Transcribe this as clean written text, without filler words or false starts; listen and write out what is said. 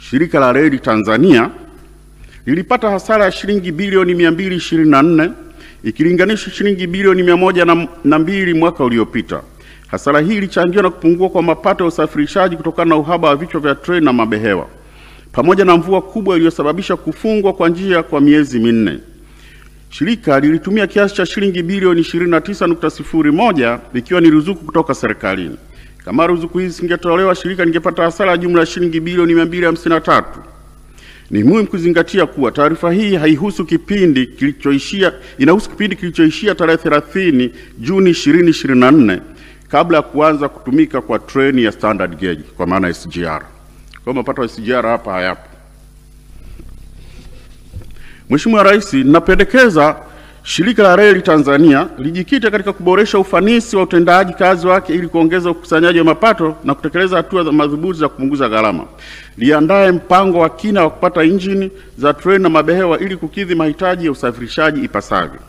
Shirika la Reli Tanzania lilipata hasara ya shilingi bilioni 224 ikilinganishwa shilingi bilioni 102 mwaka uliopita. Hasara hii ilichangiwa na kupungua kwa mapato ya usafirishaji kutokana na uhaba wa vichwa vya treni na mabehewa, pamoja na mvua kubwa iliyosababisha kufungwa kwa njia kwa miezi minne. Shirika lilitumia kiasi cha shilingi bilioni 29.01 ikiwa ni ruzuku kutoka serikalini. Kama ruzuku hizi zingetolewa, shirika lingepata hasara ya jumla ya shilingi bilioni 253. Ni muhimu kuzingatia kuwa taarifa hii haihusu kipindi kilichoishia, inahusu kipindi kilichoishia tarehe 30 Juni 2024 kabla ya kuanza kutumika kwa treni ya standard gauge kwa maana SGR. Kwa mapato ya SGR hapa hayapo. Mheshimiwa Rais, napendekeza Shirika la Reli Tanzania lijikite katika kuboresha ufanisi wa utendaji kazi wake ili kuongeza ukusanyaji wa mapato na kutekeleza hatua za madhubuti za kupunguza gharama. Liandae mpango wa kina wa kupata injini za treni na mabehewa ili kukidhi mahitaji ya usafirishaji ipasavyo.